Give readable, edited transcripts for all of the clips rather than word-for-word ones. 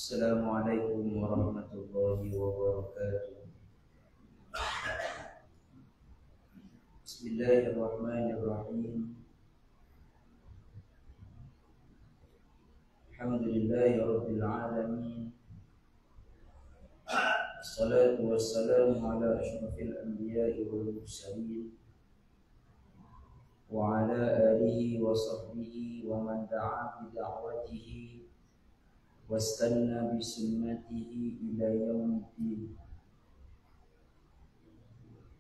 Assalamualaikum warahmatullahi wabarakatuh. Bismillahirrahmanirrahim. Alhamdulillahi rabbil alamin. Assalatu wassalamu ala asyrafil anbiya'i wal mursalin wa ala alihi wa sahbihi wa man da'a bi da'watihi wastanna bi sunnatihi ila yaumiddin.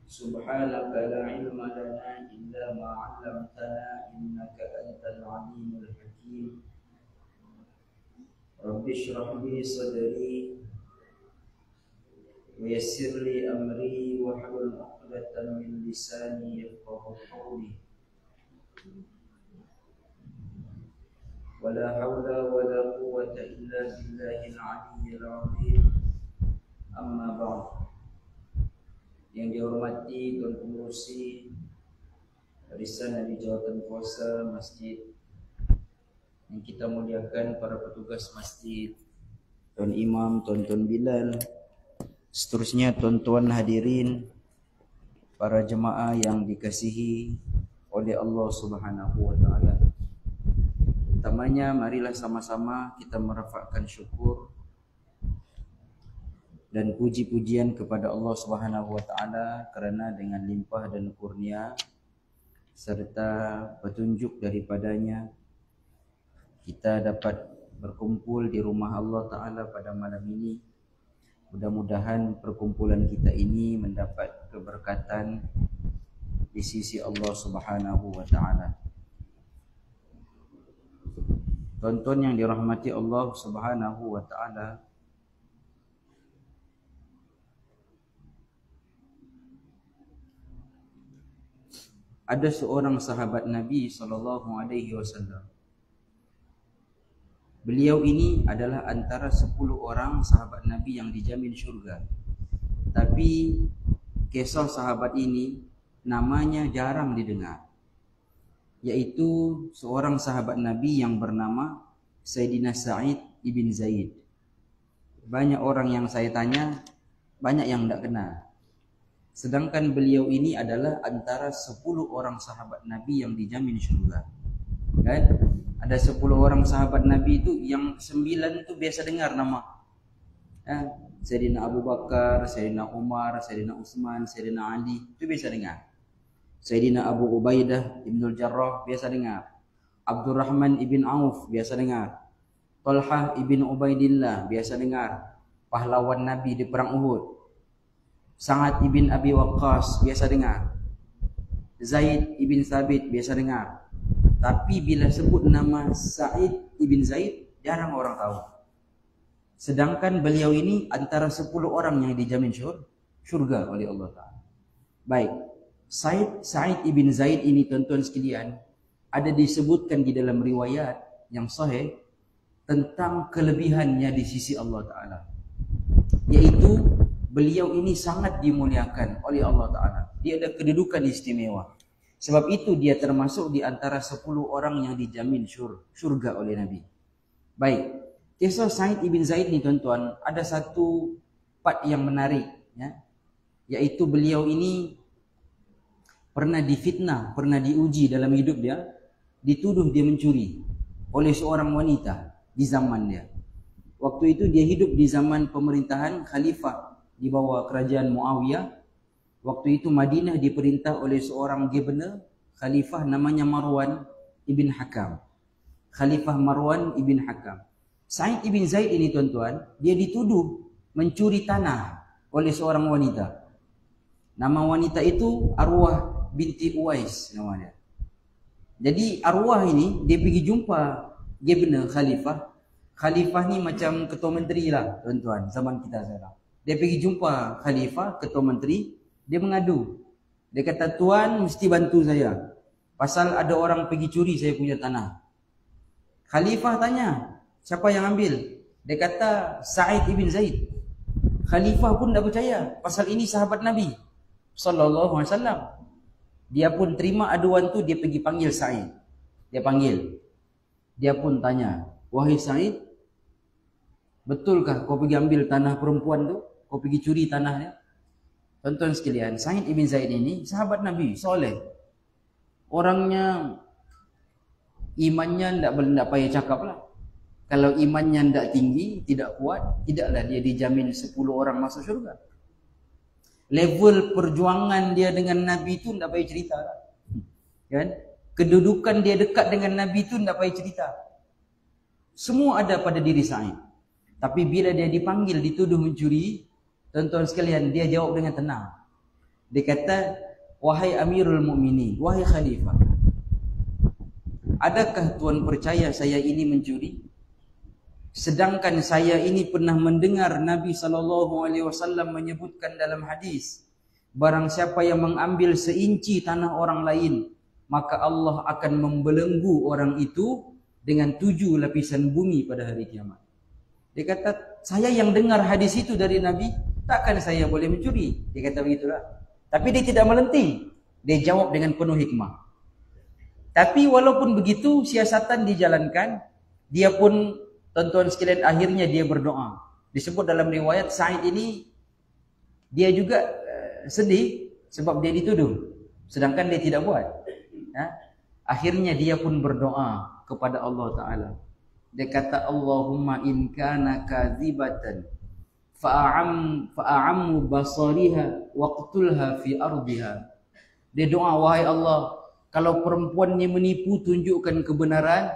Subhanaka la ilma lana illa ma 'allamtana innaka antal alimul hakim. Rabbi shrah li sadri wa yassir li amri wa hlul 'uqdatam min lisani yafqahu qawli. Wala hawla wala quwwata illa billahil 'aliyyil 'azim. Amma ba'd. Yang dihormati Tuan Pengerusi barisan dari jawatan kuasa masjid yang kita muliakan, para petugas masjid, Tuan Imam, Tuan-Tuan Bilal, seterusnya tuan-tuan hadirin, para jemaah yang dikasihi oleh Allah Subhanahu wa taala. Pertamanya marilah sama-sama kita merafakkan syukur dan puji-pujian kepada Allah Subhanahu wa taala kerana dengan limpah dan kurnia serta petunjuk daripadanya kita dapat berkumpul di rumah Allah taala pada malam ini. Mudah-mudahan perkumpulan kita ini mendapat keberkatan di sisi Allah Subhanahu wa taala. Tuan-tuan yang dirahmati Allah Subhanahu wa taala, ada seorang sahabat Nabi sallallahu alaihi wasallam. Beliau ini adalah antara 10 orang sahabat Nabi yang dijamin syurga. Tapi kisah sahabat ini namanya jarang didengar, yaitu seorang sahabat Nabi yang bernama Sayyidina Sa'id ibn Zaid. Banyak orang yang saya tanya, banyak yang tidak kenal. Sedangkan beliau ini adalah antara 10 orang sahabat Nabi yang dijamin syurga. Kan? Ada 10 orang sahabat Nabi itu, yang 9 itu biasa dengar nama. Sayyidina Abu Bakar, Sayyidina Umar, Sayyidina Utsman, Sayyidina Ali, itu biasa dengar. Sayyidina Abu Ubaidah Ibnul Jarrah biasa dengar. Abdurrahman ibn Auf biasa dengar. Talhah ibn Ubaidillah biasa dengar. Pahlawan Nabi di perang Uhud. Sa'ad ibn Abi Waqqas biasa dengar. Zaid ibn Thabit biasa dengar. Tapi bila sebut nama Sa'id ibn Zaid, jarang orang tahu. Sedangkan beliau ini antara 10 orang yang dijamin syurga oleh Allah Ta'ala. Baik, Sa'id ibn Zaid ini tuan-tuan sekalian, ada disebutkan di dalam riwayat yang sahih tentang kelebihannya di sisi Allah Ta'ala, yaitu beliau ini sangat dimuliakan oleh Allah Ta'ala. Dia ada kedudukan istimewa. Sebab itu dia termasuk di antara 10 orang yang dijamin syurga oleh Nabi. Baik, kisah Sa'id ibn Zaid ni tuan-tuan, ada satu part yang menarik, ya, yaitu beliau ini pernah difitnah, pernah diuji dalam hidup dia, dituduh dia mencuri oleh seorang wanita di zaman dia. Waktu itu dia hidup di zaman pemerintahan khalifah di bawah kerajaan Muawiyah. Waktu itu Madinah diperintah oleh seorang governor khalifah namanya Marwan ibn Hakam. Khalifah Marwan ibn Hakam. Sa'id ibn Zaid ini tuan-tuan, dia dituduh mencuri tanah oleh seorang wanita. Nama wanita itu Arwah binti Uwais namanya. Jadi Arwah ini dia pergi jumpa governor khalifah. Khalifah ni macam ketua menteri lah tuan-tuan zaman kita sekarang. Dia pergi jumpa khalifah, ketua menteri. Dia mengadu. Dia kata, tuan mesti bantu saya. Pasal ada orang pergi curi saya punya tanah. Khalifah tanya, siapa yang ambil? Dia kata, Sa'id ibn Zaid. Khalifah pun tak percaya. Pasal ini sahabat Nabi sallallahu alaihi wasallam. Dia pun terima aduan tu, dia pergi panggil Sa'id. Dia panggil. Dia pun tanya, wahai Sa'id, betulkah kau pergi ambil tanah perempuan tu? Kau pergi curi tanahnya? Tuan-tuan sekalian, Sa'id ibn Zaid ini sahabat Nabi, soleh. Orangnya imannya tak payah cakap lah. Kalau imannya tak tinggi, tidak kuat, tidaklah dia dijamin 10 orang masuk syurga. Level perjuangan dia dengan Nabi itu tak payah cerita lah. Kan? Kedudukan dia dekat dengan Nabi itu tak payah cerita. Semua ada pada diri Sa'id. Tapi bila dia dipanggil, dituduh mencuri, tuan-tuan sekalian, dia jawab dengan tenang. Dia kata, wahai Amirul Mukminin, wahai Khalifah, adakah tuan percaya saya ini mencuri? Sedangkan saya ini pernah mendengar Nabi SAW menyebutkan dalam hadis, barang siapa yang mengambil seinci tanah orang lain, maka Allah akan membelenggu orang itu dengan 7 lapisan bumi pada hari kiamat. Dia kata, saya yang dengar hadis itu dari Nabi, takkan saya boleh mencuri. Dia kata begitulah. Tapi dia tidak melenting. Dia jawab dengan penuh hikmah. Tapi walaupun begitu, siasatan dijalankan, dia pun, tuan-tuan sekalian, akhirnya dia berdoa. Disebut dalam riwayat, Sa'id ini dia juga sedih sebab dia dituduh, sedangkan dia tidak buat. Akhirnya dia pun berdoa kepada Allah Ta'ala. Dia kata, Allahumma in kana kadzibatan fa'ammu basariha waqtulha fi ardiha. Dia doa, wahai Allah, kalau perempuan ni menipu, tunjukkan kebenaran,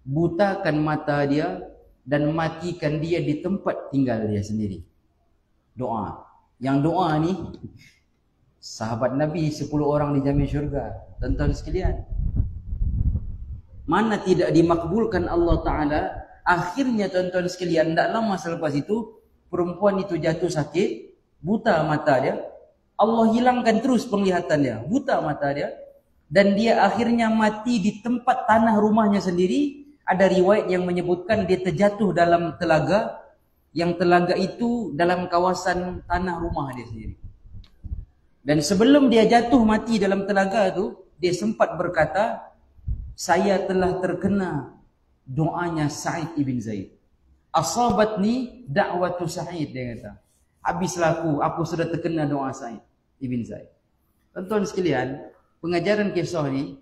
butakan mata dia dan matikan dia di tempat tinggal dia sendiri. Doa. Yang doa ni sahabat Nabi 10 orang dijamin syurga. Tuan-tuan sekalian, mana tidak dimakbulkan Allah Ta'ala. Akhirnya tuan-tuan sekalian, tak lama selepas itu perempuan itu jatuh sakit, buta mata dia. Allah hilangkan terus penglihatan dia, buta mata dia, dan dia akhirnya mati di tempat tanah rumahnya sendiri. Ada riwayat yang menyebutkan dia terjatuh dalam telaga, yang telaga itu dalam kawasan tanah rumah dia sendiri. Dan sebelum dia jatuh mati dalam telaga itu, dia sempat berkata, saya telah terkena doanya Sa'id ibn Zaid. Asabatni da'watu Sa'id, dia kata. Habislah aku sudah terkena doa Sa'id ibn Zaid. Tuan-tuan sekalian, pengajaran kisah ni,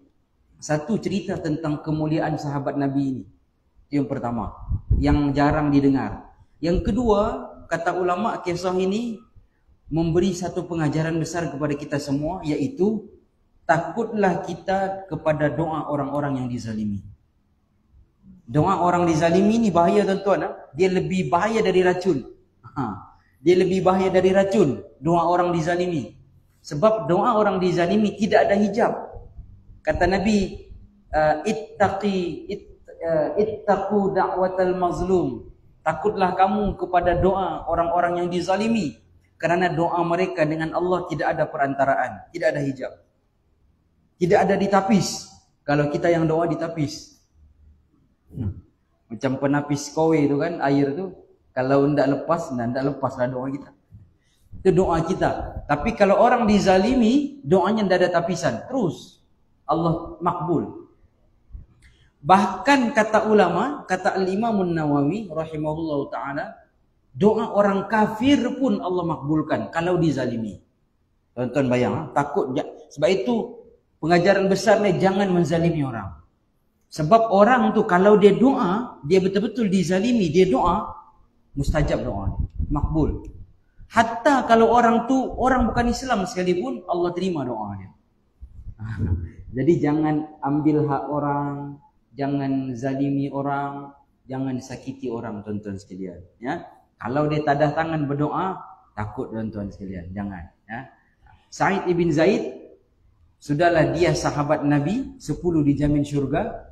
satu cerita tentang kemuliaan sahabat Nabi ini. Itu yang pertama, yang jarang didengar. Yang kedua, kata ulama, kisah ini memberi satu pengajaran besar kepada kita semua, iaitu takutlah kita kepada doa orang-orang yang dizalimi. Doa orang dizalimi ni bahaya tuan-tuan. Dia lebih bahaya dari racun. Dia lebih bahaya dari racun, doa orang dizalimi. Sebab doa orang dizalimi tidak ada hijab. Kata Nabi, ittaqu da'watal mazlum. Takutlah kamu kepada doa orang-orang yang dizalimi, kerana doa mereka dengan Allah tidak ada perantaraan, tidak ada hijab, tidak ada ditapis. Kalau kita yang doa ditapis, macam penapis kowe tu kan, air tu, kalau tidak lepas, tidak lepaslah doa kita. Itu doa kita. Tapi kalau orang dizalimi, doanya tidak ada tapisan, terus Allah makbul. Bahkan kata ulama, kata Al-Imam An-Nawawi rahimahullah ta'ala, doa orang kafir pun Allah makbulkan kalau dizalimi. Tuan-tuan bayang, takut. Sebab itu pengajaran besar ni, jangan menzalimi orang. Sebab orang tu kalau dia doa, dia betul-betul dizalimi, dia doa, mustajab doa, makbul. Hatta kalau orang tu orang bukan Islam sekalipun, Allah terima doa dia. Jadi jangan ambil hak orang, jangan zalimi orang, jangan sakiti orang, tuan-tuan sekalian. Ya, kalau dia tadah tangan berdoa, takut tuan-tuan sekalian, jangan. Ya. Sa'id ibn Zaid, sudahlah dia sahabat Nabi, 10 dijamin syurga.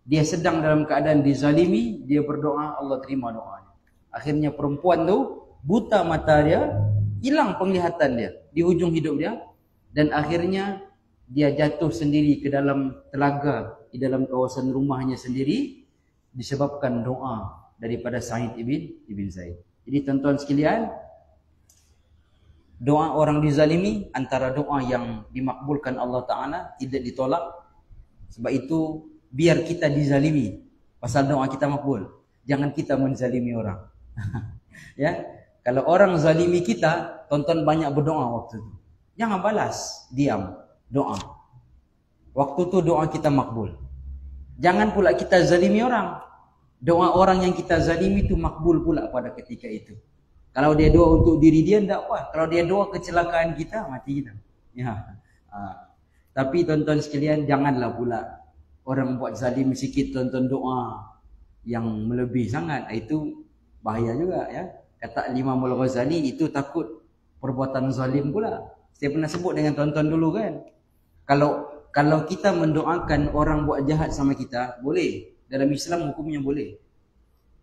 Dia sedang dalam keadaan dizalimi, dia berdoa, Allah terima doanya. Akhirnya perempuan tu buta mata dia, hilang penglihatan dia di hujung hidup dia, dan akhirnya dia jatuh sendiri ke dalam telaga di dalam kawasan rumahnya sendiri, disebabkan doa daripada Sa'id ibn Zaid. Jadi tuan-tuan sekalian, doa orang dizalimi antara doa yang dimakbulkan Allah Ta'ala, tidak ditolak. Sebab itu biar kita dizalimi, pasal doa kita makbul. Jangan kita menzalimi orang. Ya, kalau orang zalimi kita, tuan-tuan banyak berdoa waktu itu. Jangan balas, diam, doa. Waktu tu doa kita makbul. Jangan pula kita zalimi orang. Doa orang yang kita zalimi itu makbul pula pada ketika itu. Kalau dia doa untuk diri dia, tidak apa. Kalau dia doa kecelakaan kita, mati kita. Ya. Tapi tuan-tuan sekalian, janganlah pula orang buat zalim sikit, tuan-tuan doa yang melebihi sangat. Itu bahaya juga. Ya. Kata Imam Al-Ghazali, itu takut perbuatan zalim pula. Saya pernah sebut dengan tuan-tuan dulu kan. Kalau kita mendoakan orang buat jahat sama kita, boleh. Dalam Islam hukumnya boleh.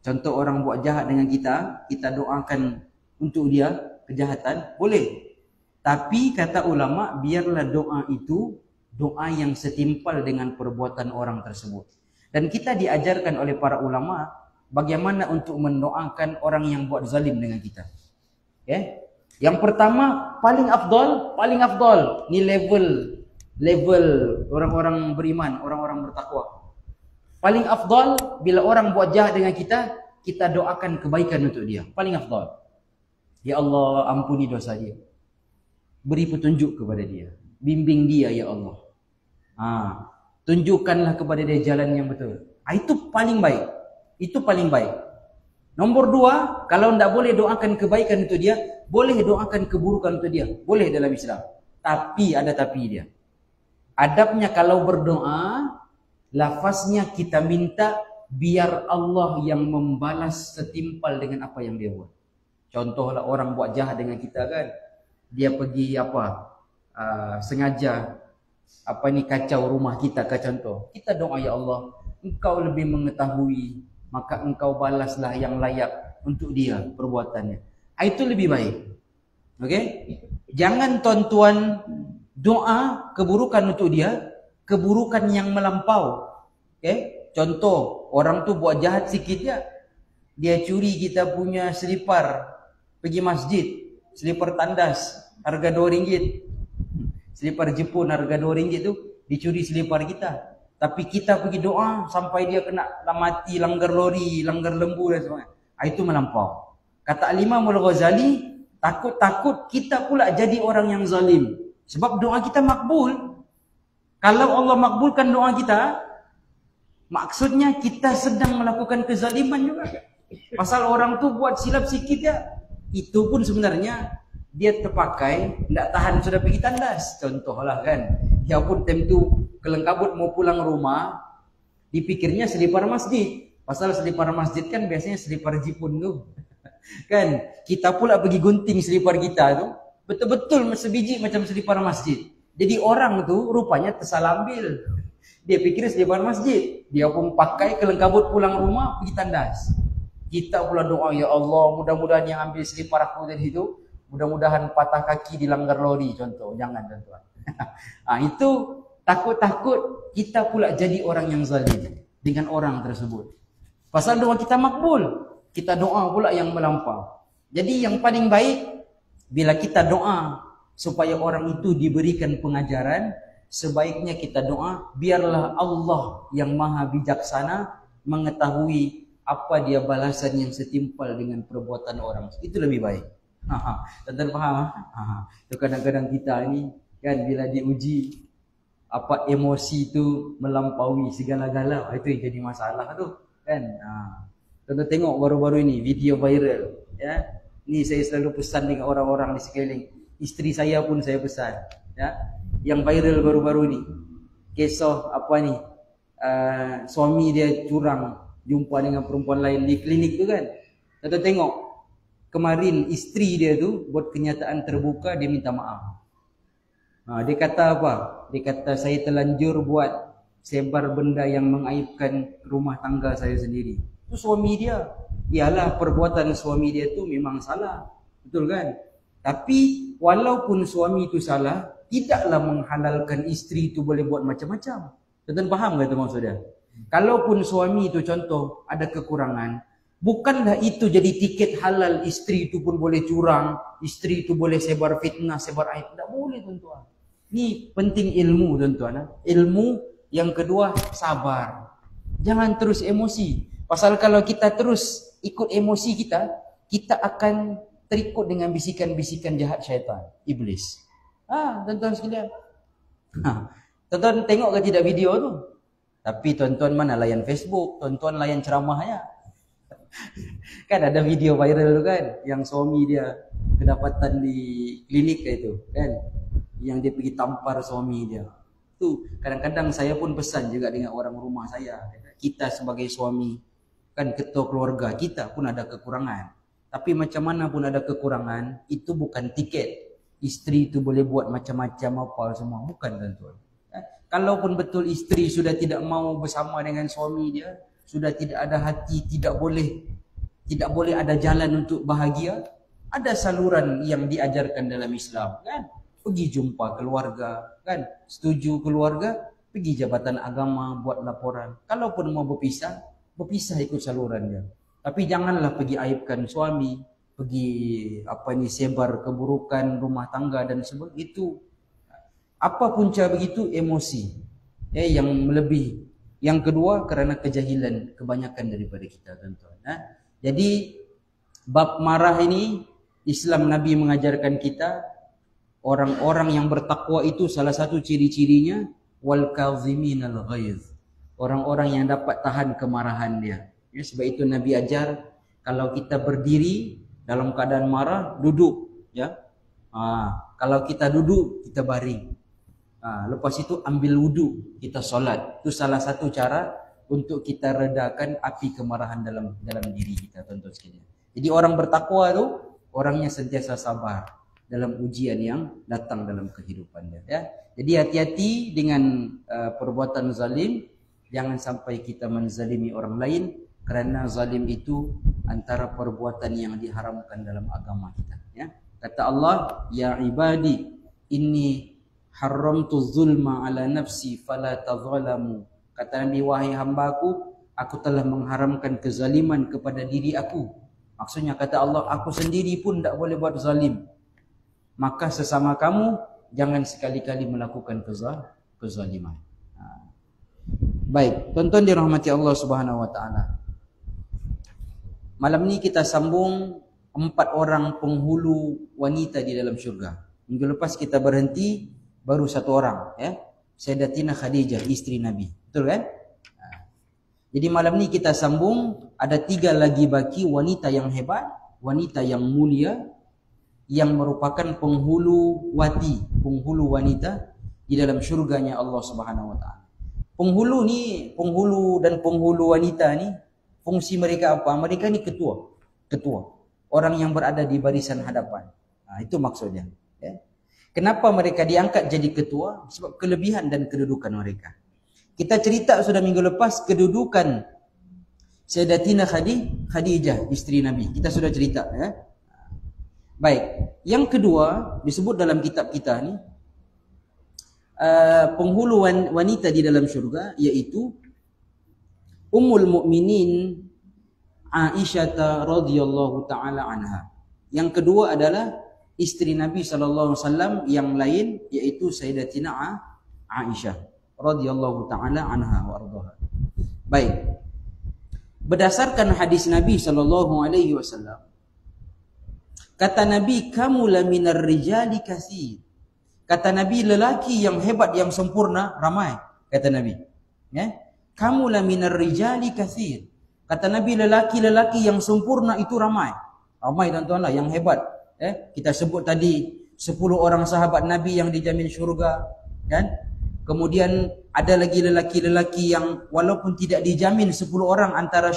Contoh orang buat jahat dengan kita doakan untuk dia kejahatan, boleh. Tapi kata ulama, biarlah doa itu doa yang setimpal dengan perbuatan orang tersebut. Dan kita diajarkan oleh para ulama bagaimana untuk mendoakan orang yang buat zalim dengan kita. Okay? Yang pertama, paling afdal, ni level level orang-orang beriman, orang-orang bertakwa. Paling afdal bila orang buat jahat dengan kita, kita doakan kebaikan untuk dia. Paling afdal. Ya Allah, ampuni dosa dia. Beri petunjuk kepada dia. Bimbing dia ya Allah. Tunjukkanlah kepada dia jalan yang betul. Itu paling baik. Itu paling baik. Nombor 2, kalau tidak boleh doakan kebaikan untuk dia, boleh doakan keburukan untuk dia. Boleh dalam Islam. Tapi ada tapi dia. Adabnya kalau berdoa, lafaznya kita minta biar Allah yang membalas setimpal dengan apa yang dia buat. Contohlah orang buat jahat dengan kita kan, dia pergi sengaja kacau rumah kita ke contoh. Kita doa ya Allah, Engkau lebih mengetahui, maka Engkau balaslah yang layak untuk dia perbuatannya. Itu lebih baik. Okey? Jangan tuan-tuan doa keburukan untuk dia, keburukan yang melampau. Okey? Contoh, orang tu buat jahat sikit ya, dia curi kita punya selipar pergi masjid, selipar tandas harga RM2. Selipar Jepun harga RM2 tu dicuri selipar kita. Tapi kita pergi doa sampai dia kena mati, langgar lori, langgar lembu dan sebagainya. Itu melampau. Kata Imam Al-Ghazali, takut-takut kita pula jadi orang yang zalim. Sebab doa kita makbul. Kalau Allah makbulkan doa kita, maksudnya kita sedang melakukan kezaliman juga. Pasal orang tu buat silap sikit ya, itu pun sebenarnya dia terpakai, tidak tahan sudah pergi tandas. Contohlah kan, dia pun time tu kelengkabut mau pulang rumah, dipikirnya selipar masjid. Pasal selipar masjid kan biasanya selipar Jepun tu. Kan, kita pula pergi gunting selipar kita tu, betul-betul sebiji macam selipar masjid. Jadi orang tu rupanya tersalah ambil. Dia pikir selipar masjid. Dia pun pakai kelengkabut pulang rumah, pergi tandas. Kita pula doa, ya Allah, mudah-mudahan yang ambil selipar aku tadi tu, mudah-mudahan patah kaki dilanggar lori contoh. Jangan tuan-tuan. Itu takut-takut kita pula jadi orang yang zalim dengan orang tersebut. Pasal doa kita makbul, kita doa pula yang melampau. Jadi yang paling baik, bila kita doa supaya orang itu diberikan pengajaran, sebaiknya kita doa, biarlah Allah yang maha bijaksana mengetahui apa dia balasan yang setimpal dengan perbuatan orang. Itu lebih baik. Tuan-tuan faham? Itu kadang-kadang kita ni kan bila diuji, emosi tu melampaui segala-gala, itu yang jadi masalah tu kan. Tuan-tuan tengok baru-baru ini video viral ya. Ni saya selalu pesan dengan orang-orang di sekeliling. Isteri saya pun saya pesan ya. Yang viral baru-baru ni, kisah suami dia curang jumpa dengan perempuan lain di klinik tu kan. Tuan-tuan tengok, kemarin isteri dia tu buat kenyataan terbuka, dia minta maaf. Dia kata apa? Dia kata saya terlanjur buat sebar benda yang mengaibkan rumah tangga saya sendiri. Itu suami dia. Ialah perbuatan suami dia tu memang salah. Betul kan? Tapi walaupun suami itu salah, tidaklah menghalalkan isteri itu boleh buat macam-macam. Tuan-tuan faham ke itu maksudnya? Kalaupun suami itu contoh ada kekurangan, bukanlah itu jadi tiket halal isteri itu pun boleh curang, isteri itu boleh sebar fitnah, sebar aib. Tak boleh tuan-tuan. Ini penting ilmu tuan-tuan. Ilmu yang kedua, sabar. Jangan terus emosi. Pasal kalau kita terus ikut emosi kita, kita akan terikut dengan bisikan-bisikan jahat syaitan, iblis. Tuan-tuan sekalian. Tuan-tuan tengok ke tidak video tu? Tapi tuan-tuan mana layan Facebook, tuan-tuan layan ceramahnya. Kan ada video viral tu kan, yang suami dia kedapatan di klinik itu kan, yang dia pergi tampar suami dia. Tu kadang-kadang saya pun pesan juga dengan orang rumah saya. Kita sebagai suami, kan ketua keluarga, kita pun ada kekurangan. Tapi macam mana pun ada kekurangan, itu bukan tiket isteri itu boleh buat macam-macam apa semua. Bukan tuan-tuan. Kalaupun betul isteri sudah tidak mau bersama dengan suami dia, sudah tidak ada hati, tidak boleh ada jalan untuk bahagia, ada saluran yang diajarkan dalam Islam kan. Pergi jumpa keluarga kan, setuju keluarga, pergi jabatan agama buat laporan. Kalaupun mau berpisah ikut saluran dia. Tapi janganlah pergi aibkan suami, pergi sebar keburukan rumah tangga dan sebagainya. Itu Apa punca begitu? Emosi. Yang melebihi. Yang kedua, kerana kejahilan kebanyakan daripada kita, tuan-tuan. Jadi bab marah ini, Islam Nabi mengajarkan kita, orang-orang yang bertakwa itu salah satu ciri-cirinya wal kaziminal ghaiz. Orang-orang yang dapat tahan kemarahan dia. Sebab itu Nabi ajar, kalau kita berdiri dalam keadaan marah, duduk, ya. Kalau kita duduk, kita baring. Lepas itu ambil wudu, kita solat. Itu salah satu cara untuk kita redakan api kemarahan dalam diri kita, tuan-tuan sekalian. Jadi orang bertakwa tu orangnya sentiasa sabar dalam ujian yang datang dalam kehidupan dia, ya. Jadi hati-hati dengan perbuatan zalim, jangan sampai kita menzalimi orang lain, kerana zalim itu antara perbuatan yang diharamkan dalam agama kita, ya. Kata Allah, ya ibadi inni haramtu zulma ala nafsi fala tazalamu. Kata Nabi, wahai hambaku, aku telah mengharamkan kezaliman kepada diri aku. Maksudnya kata Allah, aku sendiri pun tak boleh buat zalim. Maka sesama kamu jangan sekali-kali melakukan kezaliman. Baik, tuan-tuan dirahmati Allah Subhanahu wa taala. Malam ni kita sambung 4 orang penghulu wanita di dalam syurga. Minggu lepas kita berhenti baru 1 orang, ya. Sayyidatina Khadijah, isteri Nabi. Betul kan? Jadi malam ni kita sambung, ada 3 lagi baki wanita yang hebat, wanita yang mulia, yang merupakan penghulu wati, penghulu wanita di dalam syurganya Allah Subhanahu wa taala. Penghulu ni, penghulu dan penghulu wanita ni, fungsi mereka apa? Mereka ni ketua. Orang yang berada di barisan hadapan. Itu maksudnya, ya. Kenapa mereka diangkat jadi ketua? Sebab kelebihan dan kedudukan mereka. Kita cerita sudah minggu lepas kedudukan Sayyidatina Khadijah, isteri Nabi. Kita sudah cerita, ya. Baik. Yang kedua disebut dalam kitab kita ni, penghulu wanita di dalam syurga, iaitu Ummul Mukminin Aisyah radhiyallahu taala anha. Yang kedua adalah isteri Nabi SAW yang lain, iaitu Sayyidatina Aisyah radhiyallahu taala anha wa ardhaha. Baik. Berdasarkan hadis Nabi SAW, kata Nabi, kamu la minar rijali katsir. Kata Nabi, lelaki yang hebat, yang sempurna ramai. Kata Nabi, ya, kamu la minar rijali katsir. Kata Nabi, lelaki-lelaki yang sempurna itu ramai. Ramai, tuan-tuan lah, yang hebat. Kita sebut tadi 10 orang sahabat Nabi yang dijamin syurga, kan? Kemudian ada lagi lelaki-lelaki yang walaupun tidak dijamin 10 orang antara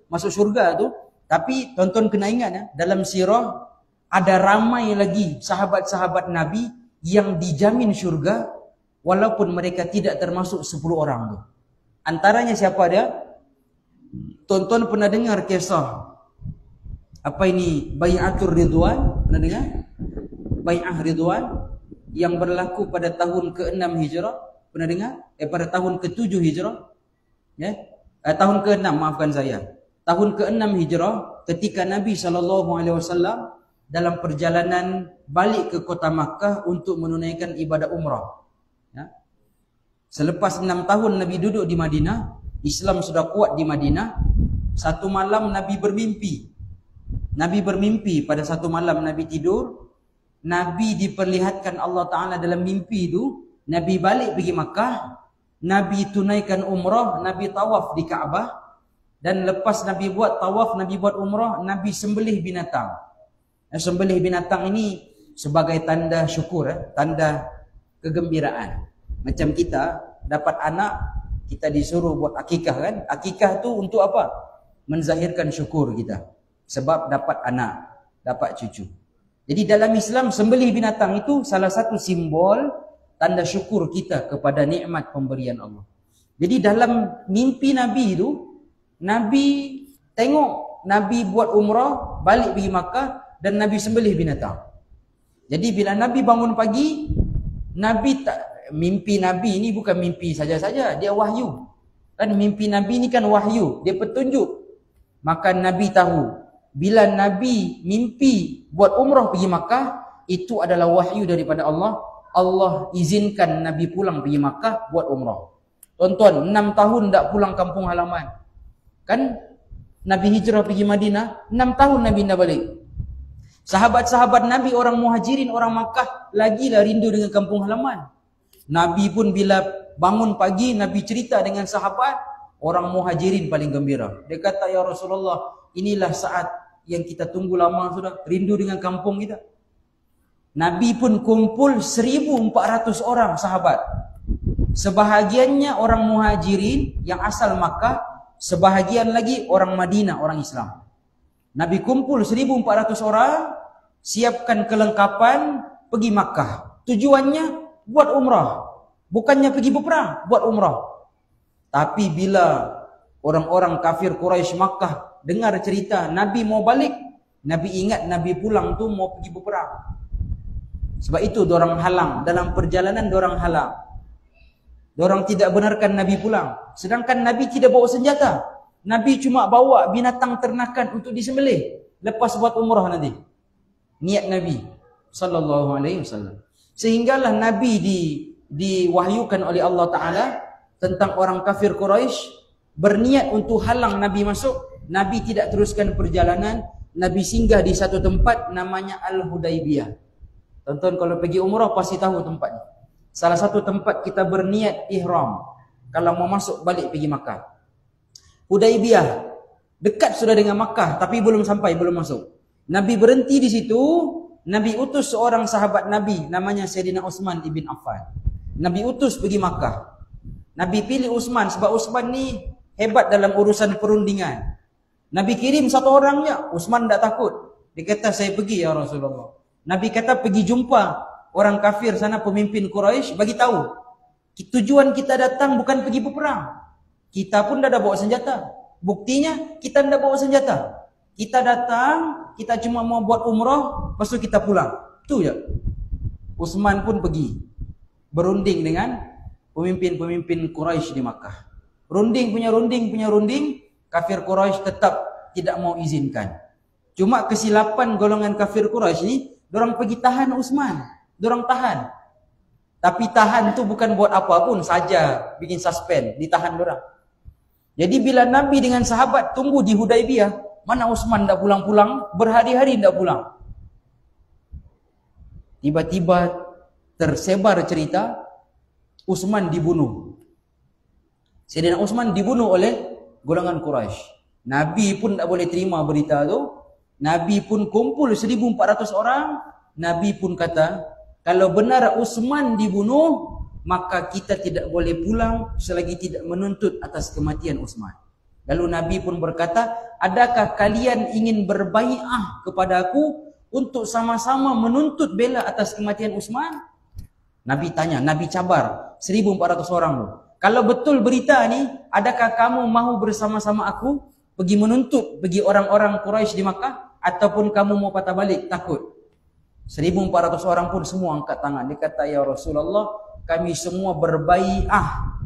masuk syurga tu, tapi tuan-tuan kena ingat, ya, dalam sirah ada ramai lagi sahabat-sahabat Nabi yang dijamin syurga walaupun mereka tidak termasuk 10 orang tu. Antaranya siapa dia? Tuan-tuan pernah dengar kisah apa ini? Bai'atul Ridwan, pernah dengar? Bai'ah Ridwan yang berlaku pada tahun ke-6 Hijrah, pernah dengar? Pada tahun ke-7 Hijrah, ya. Tahun ke-6, maafkan saya. Tahun ke-6 Hijrah, ketika Nabi SAW dalam perjalanan balik ke kota Makkah untuk menunaikan ibadah umrah, ya. Selepas 6 tahun Nabi duduk di Madinah, Islam sudah kuat di Madinah. Satu malam Nabi bermimpi. Pada satu malam Nabi tidur, Nabi diperlihatkan Allah Ta'ala dalam mimpi itu, Nabi balik pergi Makkah, Nabi tunaikan umrah, Nabi tawaf di Kaabah, dan lepas Nabi buat tawaf, Nabi buat umrah, Nabi sembelih binatang. Sembelih binatang ini sebagai tanda syukur, tanda kegembiraan. Macam kita dapat anak, kita disuruh buat akikah, kan? Akikah tu untuk apa? Menzahirkan syukur kita. Sebab dapat anak, dapat cucu. Jadi dalam Islam, sembelih binatang itu salah satu simbol tanda syukur kita kepada nikmat pemberian Allah. Jadi dalam mimpi Nabi itu, Nabi tengok Nabi buat umrah, balik pergi Makkah, dan Nabi sembelih binatang. Jadi bila Nabi bangun pagi, mimpi Nabi ini bukan mimpi saja-saja, dia wahyu. Kan mimpi Nabi ini kan wahyu, dia petunjuk. Maka Nabi tahu, bila Nabi mimpi buat umrah pergi Makkah, itu adalah wahyu daripada Allah Allah izinkan Nabi pulang pergi Makkah buat umrah. Tuan-tuan, 6 tahun tak pulang kampung halaman. Kan Nabi hijrah pergi Madinah, 6 tahun Nabi tak balik. Sahabat-sahabat Nabi, orang Muhajirin, orang Makkah, lagilah rindu dengan kampung halaman. Nabi pun bila bangun pagi, Nabi cerita dengan sahabat, orang Muhajirin paling gembira. Dia kata, ya Rasulullah, inilah saat yang kita tunggu lama sudah, rindu dengan kampung kita. Nabi pun kumpul 1,400 orang sahabat. Sebahagiannya orang Muhajirin yang asal Makkah, sebahagian lagi orang Madinah, orang Islam. Nabi kumpul 1,400 orang, siapkan kelengkapan, pergi Makkah. Tujuannya buat umrah. Bukannya pergi berperang, buat umrah. Tapi bila orang-orang kafir Quraisy Makkah dengar cerita Nabi mau balik, Nabi ingat Nabi pulang tu mau pergi berperang. Sebab itu dorang halang, dalam perjalanan dorang halang. Dorang tidak benarkan Nabi pulang. Sedangkan Nabi tidak bawa senjata. Nabi cuma bawa binatang ternakan untuk disembelih lepas buat umrah nanti. Niat Nabi sallallahu alaihi wasallam. Sehinggalah Nabi diwahyukan oleh Allah Ta'ala tentang orang kafir Quraisy berniat untuk halang Nabi masuk. Nabi tidak teruskan perjalanan. Nabi singgah di satu tempat namanya Al-Hudaybiyah. Tonton kalau pergi umrah pasti tahu tempat ni. Salah satu tempat kita berniat ihram kalau mau masuk balik pergi Makkah. Hudaybiyah dekat sudah dengan Makkah tapi belum sampai, belum masuk. Nabi berhenti di situ. Nabi utus seorang sahabat Nabi namanya Sayyidina Utsman ibn Affan. Nabi utus pergi Makkah. Nabi pilih Utsman sebab Utsman ni hebat dalam urusan perundingan. Nabi kirim satu orangnya, Utsman tak takut. Dia kata, saya pergi ya Rasulullah. Nabi kata, pergi jumpa orang kafir sana, pemimpin Quraisy, bagi tahu tujuan kita datang bukan pergi berperang. Kita pun dah ada bawa senjata. Buktinya kita tidak bawa senjata. Kita datang, kita cuma mau buat umrah, lepas tu kita pulang. Itu je. Utsman pun pergi berunding dengan pemimpin-pemimpin Quraisy di Makkah. Runding punya runding, kafir Quraisy tetap tidak mau izinkan. Cuma kesilapan golongan kafir Quraisy ni, dorang pergi tahan Utsman. Dorang tahan. Tapi tahan tu bukan buat apa pun, saja bikin suspend, ditahan dorang. Jadi bila Nabi dengan sahabat tunggu di Hudaybiyah, mana Utsman tak pulang-pulang, berhari-hari tak pulang. Tiba-tiba tersebar cerita Utsman dibunuh. Sayyidina Utsman dibunuh oleh golongan Quraisy. Nabi pun tak boleh terima berita tu. Nabi pun kumpul 1,400 orang. Nabi pun kata, kalau benar Utsman dibunuh, maka kita tidak boleh pulang selagi tidak menuntut atas kematian Utsman. Lalu Nabi pun berkata, adakah kalian ingin berbai'ah kepada aku untuk sama-sama menuntut bela atas kematian Utsman? Nabi tanya, Nabi cabar 1,400 orang tu. Kalau betul berita ni, adakah kamu mahu bersama-sama aku pergi menuntut bagi orang-orang Quraisy di Makkah, ataupun kamu mau patah balik takut? 1,400 orang pun semua angkat tangan. Dia kata, ya Rasulullah, kami semua berbai'ah.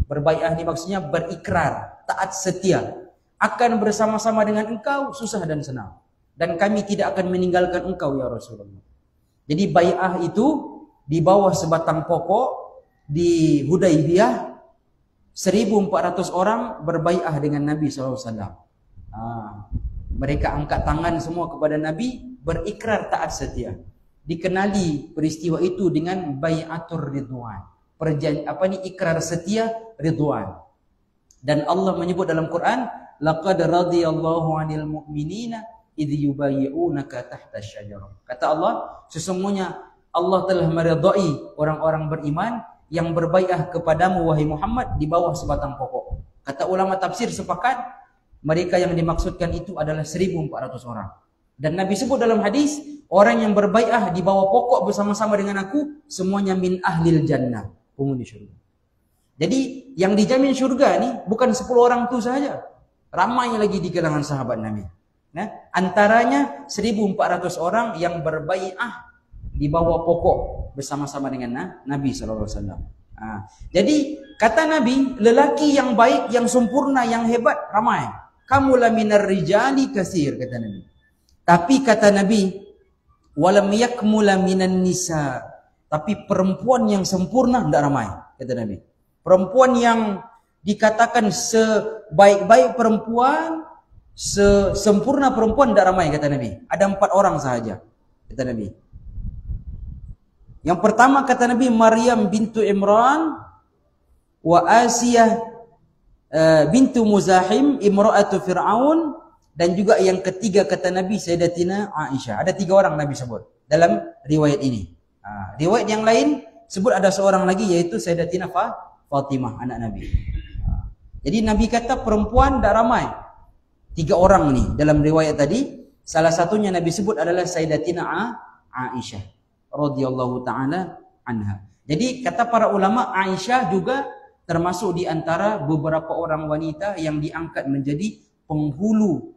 Berbai'ah ni maksudnya berikrar, taat setia. Akan bersama-sama dengan engkau, susah dan senang. Dan kami tidak akan meninggalkan engkau, ya Rasulullah. Jadi bai'ah itu di bawah sebatang pokok di Hudaybiyah, 1,400 orang berbai'ah dengan Nabi SAW. Mereka angkat tangan semua kepada Nabi, berikrar taat setia. Dikenali peristiwa itu dengan bai'atur ridwan. Ikrar setia ridwan. Dan Allah menyebut dalam Quran, laqad radiyallahu 'anil mu'minina idh yubayyi'unaka tahta asy-syajarah. Kata Allah, sesungguhnya Allah telah meridai orang-orang beriman yang berbai'ah kepadamu wahai Muhammad di bawah sebatang pokok. Kata ulama tafsir sepakat, mereka yang dimaksudkan itu adalah 1,400 orang. Dan Nabi sebut dalam hadis, orang yang berbai'ah di bawah pokok bersama-sama dengan aku, semuanya min ahlil jannah, penghuni syurga. Jadi yang dijamin syurga ni bukan 10 orang tu sahaja. Ramai lagi di kalangan sahabat Nabi. Antaranya 1,400 orang yang berbai'ah di bawah pokok bersama-sama dengan Nabi SAW. Jadi kata Nabi, lelaki yang baik, yang sempurna, yang hebat ramai. Kamulah minar rijali kasir, kata Nabi. Tapi kata Nabi, walam yakmula minan nisa Tapi perempuan yang sempurna tidak ramai, kata Nabi. Perempuan yang dikatakan sebaik-baik perempuan, sempurna perempuan tidak ramai, kata Nabi. Ada 4 orang sahaja, kata Nabi. Yang pertama kata Nabi, Maryam bintu Imran wa Asiyah bintu Muzahim imra'atu Fir'aun, dan juga yang ketiga kata Nabi Sayyidatina Aisyah. Ada 3 orang Nabi sebut dalam riwayat ini. Riwayat yang lain sebut ada seorang lagi, yaitu Sayyidatina Fatimah, anak Nabi. Jadi Nabi kata perempuan tak ramai. 3 orang ni dalam riwayat tadi. Salah satunya Nabi sebut adalah Sayyidatina Aisyah radhiyallahu taala anha. Jadi kata para ulama, Aisyah juga termasuk di antara beberapa orang wanita yang diangkat menjadi penghulu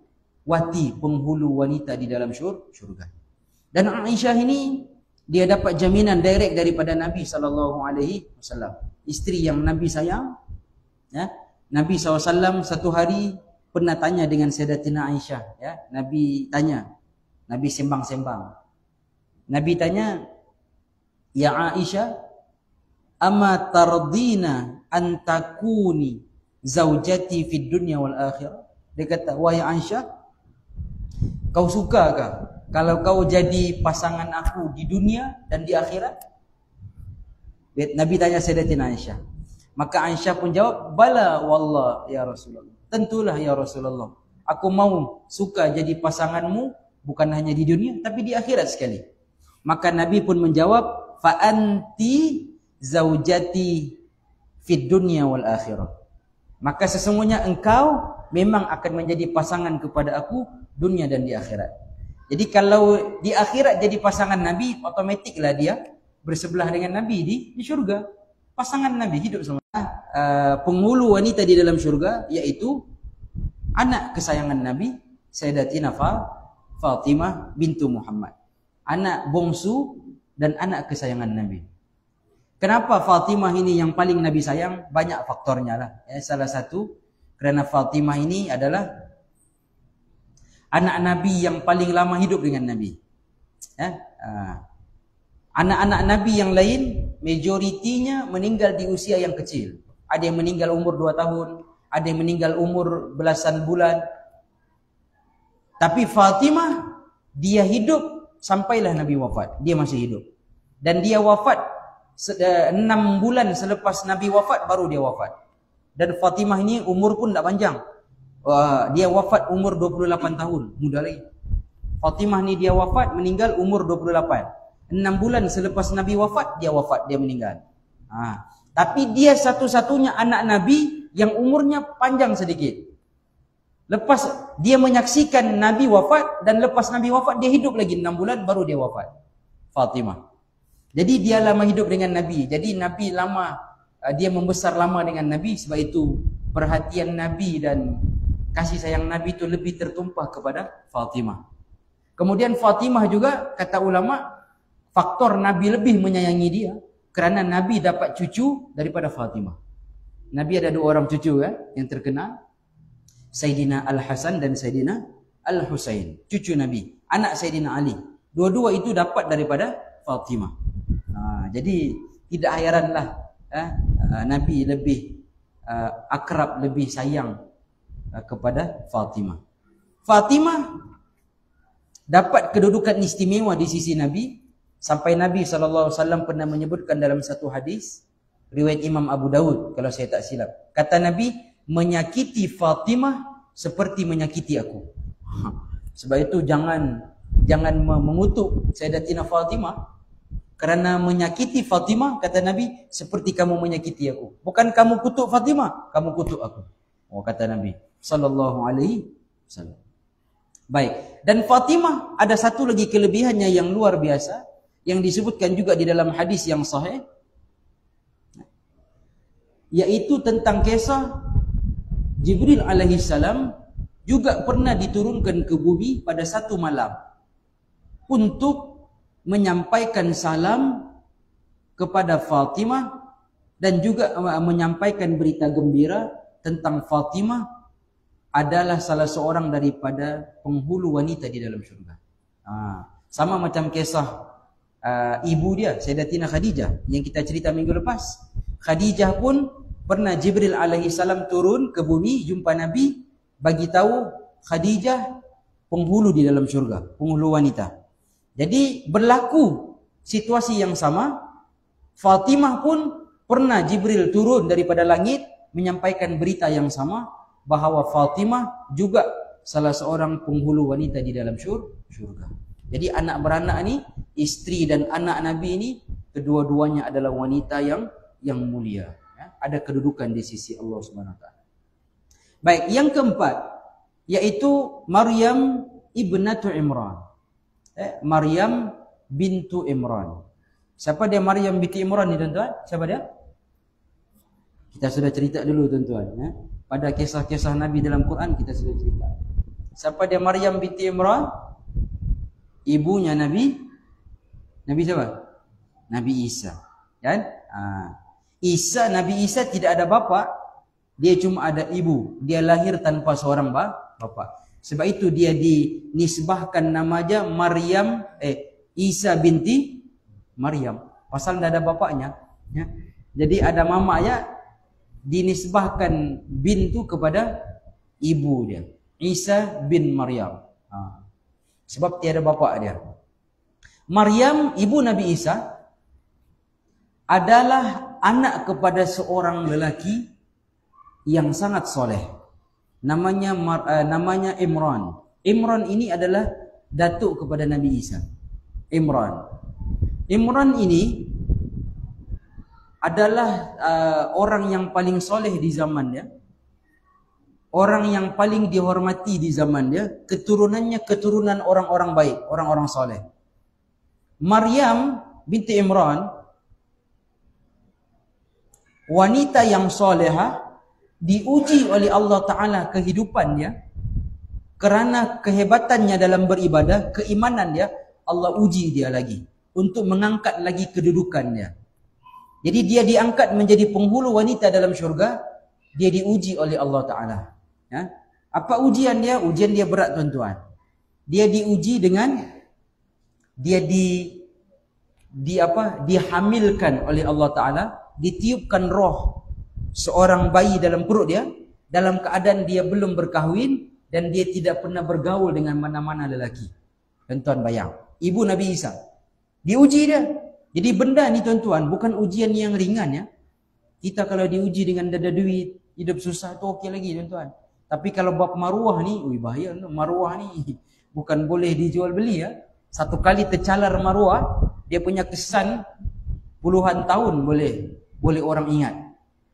wanita di dalam syurga. Dan Aisyah ini dia dapat jaminan direct daripada Nabi SAW. Isteri yang Nabi sayang. Ya. Nabi SAW satu hari pernah tanya dengan Sayyidatina Aisyah. Ya. Nabi tanya. Nabi sembang-sembang. Nabi tanya, Ya Aisyah, ama tardina an takuni zaujati fid dunya wal akhirah? Dia kata, wahai Aisyah, kau sukakah kalau kau jadi pasangan aku di dunia dan di akhirat? Nabi tanya Sayyidatina Aisyah. Maka Aisyah pun jawab, bala wallah ya Rasulullah. Tentulah ya Rasulullah. Aku mau suka jadi pasanganmu bukan hanya di dunia tapi di akhirat sekali. Maka Nabi pun menjawab, fa anti zaujati fid dunya wal akhirah. Maka sesungguhnya engkau memang akan menjadi pasangan kepada aku dunia dan di akhirat. Jadi kalau di akhirat jadi pasangan Nabi, otomatiklah dia bersebelah dengan Nabi di syurga. Pasangan Nabi hidup sama. Penghulu wanita di dalam syurga yaitu anak kesayangan Nabi, Sayyidatina Fatimah bintu Muhammad. Anak bongsu dan anak kesayangan Nabi. Kenapa Fatimah ini yang paling Nabi sayang? Banyak faktornya lah. Salah satu, kerana Fatimah ini adalah anak Nabi yang paling lama hidup dengan Nabi. Anak-anak Nabi yang lain, majoritinya meninggal di usia yang kecil. Ada yang meninggal umur 2 tahun, ada yang meninggal umur belasan bulan. Tapi Fatimah, dia hidup sampailah Nabi wafat. Dia masih hidup. Dan dia wafat 6 bulan selepas Nabi wafat, baru dia wafat. Dan Fatimah ini umur pun tak panjang. Dia wafat umur 28 tahun, muda lagi. Fatimah ni dia wafat, meninggal umur 28. 6 bulan selepas Nabi wafat, dia meninggal. Tapi dia satu-satunya anak Nabi yang umurnya panjang sedikit. Lepas dia menyaksikan Nabi wafat, dan lepas Nabi wafat dia hidup lagi 6 bulan baru dia wafat. Fatimah. Jadi dia lama hidup dengan Nabi. Jadi Nabi lama, dia membesar lama dengan Nabi. Sebab itu perhatian Nabi dan kasih sayang Nabi itu lebih tertumpah kepada Fatimah. Kemudian Fatimah juga, kata ulama, faktor Nabi lebih menyayangi dia kerana Nabi dapat cucu daripada Fatimah. Nabi ada 2 orang cucu yang terkenal, Sayyidina Al-Hasan dan Sayyidina Al-Husain. Cucu Nabi, anak Sayyidina Ali. Dua-dua itu dapat daripada Fatimah. Jadi tidak heranlah Nabi lebih akrab, lebih sayang kepada Fatimah. Fatimah dapat kedudukan istimewa di sisi Nabi, sampai Nabi SAW pernah menyebutkan dalam satu hadis, riwayat Imam Abu Dawud kalau saya tak silap. Kata Nabi, menyakiti Fatimah seperti menyakiti aku. Sebab itu jangan mengutuk Sayyidatina Fatimah, kerana menyakiti Fatimah, kata Nabi, seperti kamu menyakiti aku. Bukan kamu kutuk Fatimah, kamu kutuk aku. Kata Nabi sallallahu alaihi wasallam. Baik, dan Fatimah ada satu lagi kelebihannya yang luar biasa, yang disebutkan juga di dalam hadis yang sahih, yaitu tentang kisah Jibril alaihi salam juga pernah diturunkan ke bumi pada satu malam untuk menyampaikan salam kepada Fatimah dan juga menyampaikan berita gembira tentang Fatimah adalah salah seorang daripada penghulu wanita di dalam syurga. Sama macam kisah ibu dia Sayyidatina Khadijah yang kita cerita minggu lepas. Khadijah pun pernah Jibril alaihi salam turun ke bumi jumpa Nabi, bagi tahu Khadijah penghulu di dalam syurga, penghulu wanita. Jadi berlaku situasi yang sama. Fatimah pun pernah Jibril turun daripada langit menyampaikan berita yang sama, bahawa Fatimah juga salah seorang penghulu wanita di dalam syurga. Jadi anak beranak ni, isteri dan anak Nabi ini, kedua-duanya adalah wanita yang mulia, ya? Ada kedudukan di sisi Allah Subhanahu Wa Taala. Baik, yang keempat yaitu Maryam ibnatu Imran. Maryam bintu Imran. Siapa dia Maryam binti Imran ni tuan-tuan? Siapa dia? Kita sudah cerita dulu tuan-tuan, ya? Pada kisah-kisah Nabi dalam Quran kita sudah cerita. Siapa dia Maryam binti Imran? Ibunya Nabi siapa? Nabi Isa, kan? Isa, Nabi Isa tidak ada bapa, dia cuma ada ibu. Dia lahir tanpa seorang bapa. Sebab itu dia dinisbahkan namanya Maryam, Isa binti Maryam. Pasal tidak ada bapaknya, ya. Jadi ada mama, ya, dinisbahkan bin tu kepada ibu dia, Isa bin Maryam. Sebab tiada bapa dia. Maryam ibu Nabi Isa adalah anak kepada seorang lelaki yang sangat soleh. Namanya Imran. Imran ini adalah datuk kepada Nabi Isa. Imran ini adalah orang yang paling soleh di zaman dia. Orang yang paling dihormati di zaman dia. Keturunannya keturunan orang-orang baik, orang-orang soleh. Maryam binti Imran, wanita yang solehah, diuji oleh Allah Ta'ala kehidupan dia. Kerana kehebatannya dalam beribadah, keimanan dia, Allah uji dia lagi untuk mengangkat lagi kedudukan dia. Jadi dia diangkat menjadi penghulu wanita dalam syurga. Dia diuji oleh Allah Ta'ala, ya. Apa ujian dia? Ujian dia berat tuan-tuan. Dia diuji dengan dia dihamilkan oleh Allah Ta'ala, ditiupkan roh seorang bayi dalam perut dia, dalam keadaan dia belum berkahwin dan dia tidak pernah bergaul dengan mana-mana lelaki. Tuan-tuan bayang, ibu Nabi Isa diuji dia. Jadi benda ni tuan-tuan bukan ujian yang ringan, ya. Kita kalau diuji dengan dada duit, hidup susah tu okey lagi tuan-tuan. Tapi kalau bab maruah ni, bahaya. Maruah ni bukan boleh dijual beli, ya. Satu kali tercalar maruah, dia punya kesan puluhan tahun boleh orang ingat.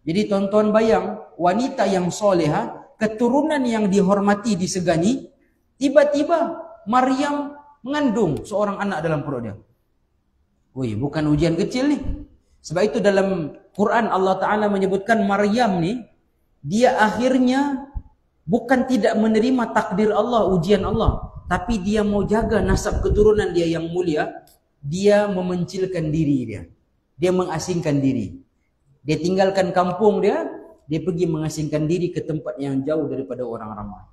Jadi tuan-tuan bayang, wanita yang solehah, keturunan yang dihormati, disegani, tiba-tiba Maryam mengandung seorang anak dalam perut dia. Bukan ujian kecil ni. Sebab itu dalam Quran Allah Ta'ala menyebutkan Maryam ni, dia akhirnya bukan tidak menerima takdir Allah, ujian Allah, tapi dia mau jaga nasab keturunan dia yang mulia. Dia memencilkan diri dia. Dia mengasingkan diri. Dia tinggalkan kampung dia, dia pergi mengasingkan diri ke tempat yang jauh daripada orang ramai.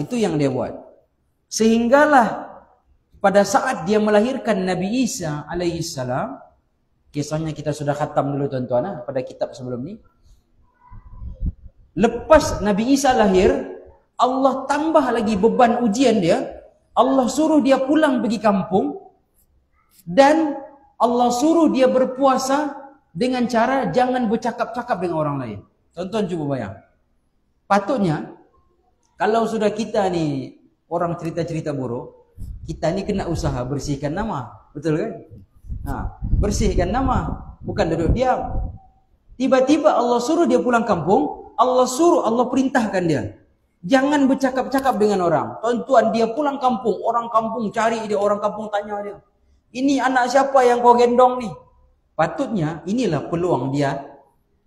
Itu yang dia buat. Sehinggalah pada saat dia melahirkan Nabi Isa alaihi salam, kisahnya kita sudah khatam dulu tuan-tuan, pada kitab sebelum ni. Lepas Nabi Isa lahir, Allah tambah lagi beban ujian dia. Allah suruh dia pulang pergi kampung, dan Allah suruh dia berpuasa dengan cara jangan bercakap-cakap dengan orang lain. Tuan-tuan cuba bayang. Patutnya kalau sudah kita ni orang cerita-cerita buruk, kita ni kena usaha bersihkan nama. Betul kan? Bersihkan nama, bukan duduk diam. Tiba-tiba Allah suruh dia pulang kampung, Allah perintahkan dia, jangan bercakap-cakap dengan orang. Tuan-tuan, dia pulang kampung, orang kampung cari dia, orang kampung tanya dia, ini anak siapa yang kau gendong ni? Patutnya inilah peluang dia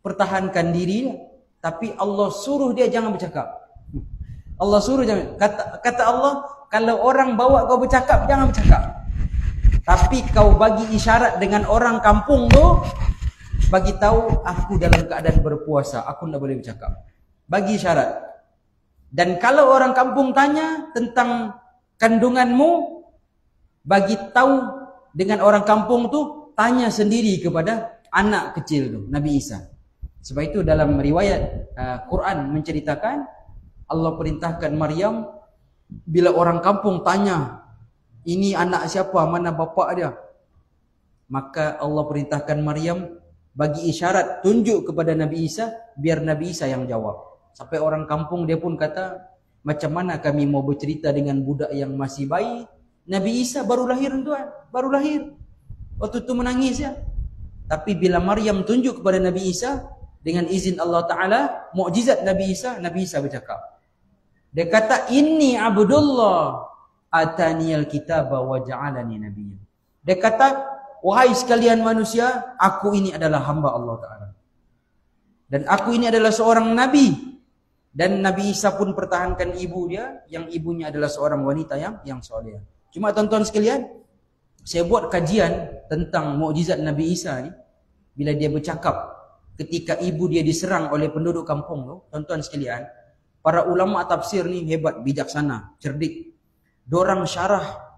pertahankan diri dia. Tapi Allah suruh dia jangan bercakap. Allah suruh jangan. Kata Allah, kalau orang bawa kau bercakap, jangan bercakap. Tapi kau bagi isyarat dengan orang kampung tu, bagi tahu aku dalam keadaan berpuasa, aku tak boleh bercakap. Bagi isyarat. Dan kalau orang kampung tanya tentang kandunganmu, bagi tahu dengan orang kampung tu tanya sendiri kepada anak kecil tu, Nabi Isa. Sebab itu dalam riwayat Quran menceritakan Allah perintahkan Maryam, bila orang kampung tanya, ini anak siapa, mana bapa dia, maka Allah perintahkan Maryam bagi isyarat, tunjuk kepada Nabi Isa, biar Nabi Isa yang jawab. Sampai orang kampung dia pun kata, macam mana kami mau bercerita dengan budak yang masih bayi? Nabi Isa baru lahir tuan, baru lahir. Waktu itu menangis ya. Tapi bila Maryam tunjuk kepada Nabi Isa, dengan izin Allah Ta'ala, mukjizat Nabi Isa bercakap. Dia kata, inni abdullah ataniyal kitaba wa ja'alani nabiyyan. Dia kata, wahai sekalian manusia, aku ini adalah hamba Allah Ta'ala. Dan aku ini adalah seorang nabi. Dan Nabi Isa pun pertahankan ibu dia, yang ibunya adalah seorang wanita yang soleh. Cuma tuan-tuan sekalian, saya buat kajian tentang mukjizat Nabi Isa ni. Bila dia bercakap ketika ibu dia diserang oleh penduduk kampung tu, tuan-tuan sekalian, para ulama tafsir ni hebat, bijaksana, cerdik. Dorang syarah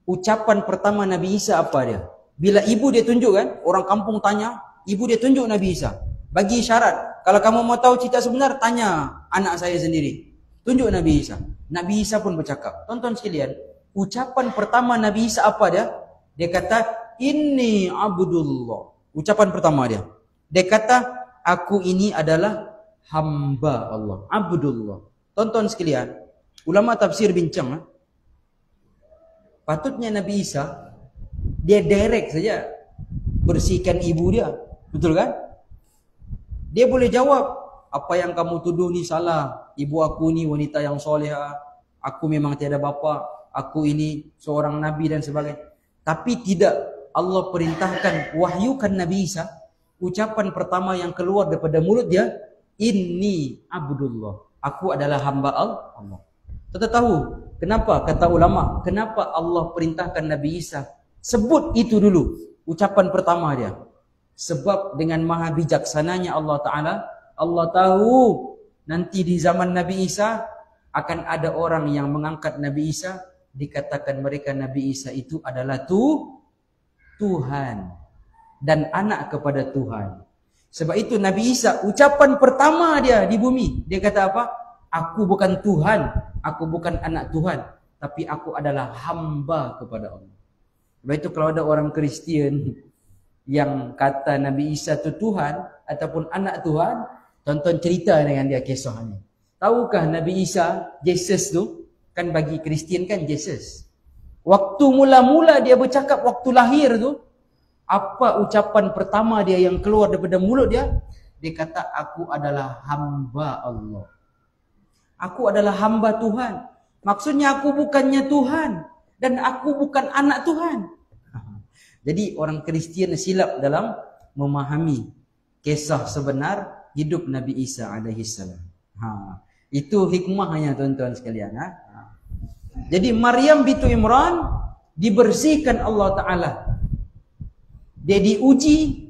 ucapan pertama Nabi Isa apa dia. Bila ibu dia tunjuk kan, orang kampung tanya, ibu dia tunjuk Nabi Isa. Bagi syarat, kalau kamu mau tahu cerita sebenar, tanya anak saya sendiri. Tunjuk Nabi Isa. Nabi Isa pun bercakap. Tuan-tuan sekalian, ucapan pertama Nabi Isa apa dia? Dia kata, inni abdullah. Ucapan pertama dia. Dia kata, aku ini adalah hamba Allah. Abdullah. Tuan-tuan sekalian, ulama tafsir bincang. Patutnya Nabi Isa, dia direct saja bersihkan ibu dia. Betul kan? Dia boleh jawab, apa yang kamu tuduh ni salah. Ibu aku ni wanita yang soleha. Aku memang tiada bapa. Aku ini seorang Nabi dan sebagainya. Tapi tidak. Allah perintahkan, wahyukan Nabi Isa. Ucapan pertama yang keluar daripada mulut dia, inni abdullah. Aku adalah hamba Allah. Kita tahu kenapa, kata ulama, kenapa Allah perintahkan Nabi Isa sebut itu dulu, ucapan pertama dia. Sebab dengan maha bijaksananya Allah Ta'ala, Allah tahu nanti di zaman Nabi Isa akan ada orang yang mengangkat Nabi Isa, dikatakan mereka Nabi Isa itu adalah Tuhan dan anak kepada Tuhan. Sebab itu Nabi Isa, ucapan pertama dia di bumi, dia kata apa? Aku bukan Tuhan, aku bukan anak Tuhan, tapi aku adalah hamba kepada Allah. Sebab itu kalau ada orang Kristian yang kata Nabi Isa itu Tuhan ataupun anak Tuhan, tonton cerita dengan dia kisah ni. Tahukah Nabi Isa, Jesus tu, kan bagi Kristian kan Jesus. Waktu mula-mula dia bercakap, waktu lahir tu, apa ucapan pertama dia yang keluar daripada mulut dia? Dia kata, aku adalah hamba Allah. Aku adalah hamba Tuhan. Maksudnya aku bukannya Tuhan. Dan aku bukan anak Tuhan. Jadi orang Kristian silap dalam memahami kisah sebenar hidup Nabi Isa alaihissalam. Itu hikmahnya tuan-tuan sekalian. Jadi Maryam bintu Imran dibersihkan Allah Ta'ala. Dia diuji,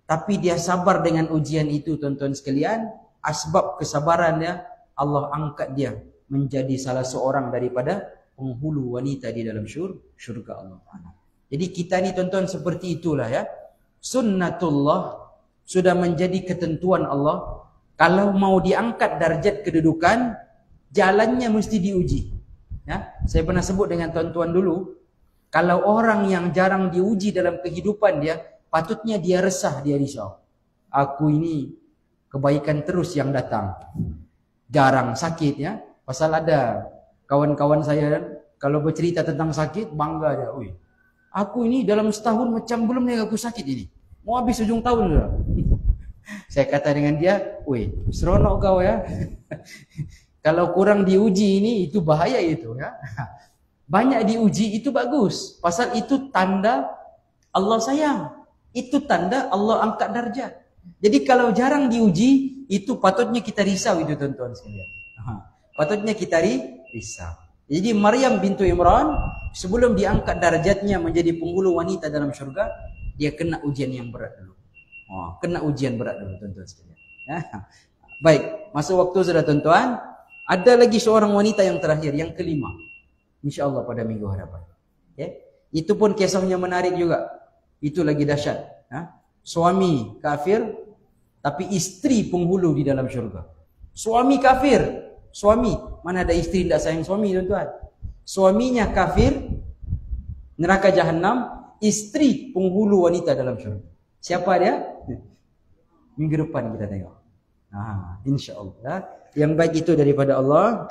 tapi dia sabar dengan ujian itu tuan-tuan sekalian. Asbab kesabarannya, Allah angkat dia menjadi salah seorang daripada penghulu wanita di dalam syurga Allah Ta'ala. Jadi kita ni tuan-tuan seperti itulah ya. Sunnatullah sudah menjadi ketentuan Allah. Kalau mau diangkat darjat kedudukan, jalannya mesti diuji. Ya, saya pernah sebut dengan tuan-tuan dulu, kalau orang yang jarang diuji dalam kehidupan dia, patutnya dia resah, dia risau. Aku ini kebaikan terus yang datang. Jarang sakit ya. Pasal ada kawan-kawan saya kalau bercerita tentang sakit, bangga dia. Ui, aku ini dalam setahun macam belum ni aku sakit ini. Mau habis ujung tahun sudah. Saya kata dengan dia, "Weh, seronok kau ya." Kalau kurang diuji ini, itu bahaya itu ya. Banyak diuji itu bagus. Pasal itu tanda Allah sayang. Itu tanda Allah angkat darjat. Jadi kalau jarang diuji, itu patutnya kita risau itu tuan-tuan sekalian. Patutnya kita risau. Jadi Maryam bintu Imran, sebelum diangkat darjatnya menjadi penghulu wanita dalam syurga, dia kena ujian yang berat dulu. Kena ujian berat dulu tuan-tuan sekalian. Ya. Baik, masa waktu sudah tuan-tuan. Ada lagi seorang wanita yang terakhir, yang kelima. InsyaAllah pada minggu hadapan. Okay. Itu pun kisahnya menarik juga. Itu lagi dahsyat. Suami kafir, tapi isteri penghulu di dalam syurga. Suami kafir, suami, mana ada isteri tidak sayang suami, tuan-tuan? Suaminya kafir, neraka jahanam, isteri penghulu wanita dalam syurga. Siapa dia? Minggu depan kita tengok. InsyaAllah. Yang baik itu daripada Allah,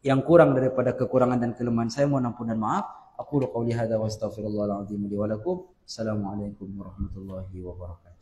yang kurang daripada kekurangan dan kelemahan saya mohon ampun dan maaf. Aqulu qawli hadza wa astaghfirullahal azim li wa lakum. Assalamualaikum warahmatullahi wabarakatuh.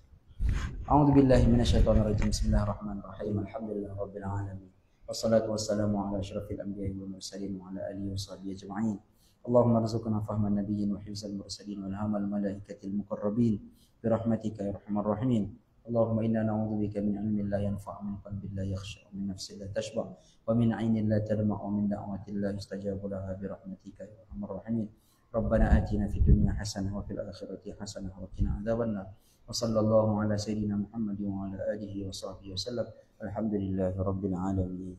A'udzu billahi minasyaitonir rajim. Bismillahirrahmanirrahim. Alhamdulillahirabbil alamin. Wassalatu wassalamu ala asyrafil anbiya'i wal mursalin wa ala alihi washabihi ajma'in. Allahumma rzuqna fahman nabiyyin wa hifzal mursalin wa ilhamal malaikatil muqarrabin bi rahmatika ya arhamar rahimin. Allahumma inna na'udzubika min ilmin la yanfa' min qalbin la yakhsha' min nafsin la tashba' wa min 'ainin la tadma' wa min da'watin la yustajabu laha bi rahmatika ya arhamar rahimin. Rabbana atina fid dunya hasanah wa fil akhirati hasanah wa qina adzabannar. Wa sallallahu ala sayyidina Muhammadin wa ala alihi wa sahbihi wasallam. Alhamdulillahi rabbil alamin.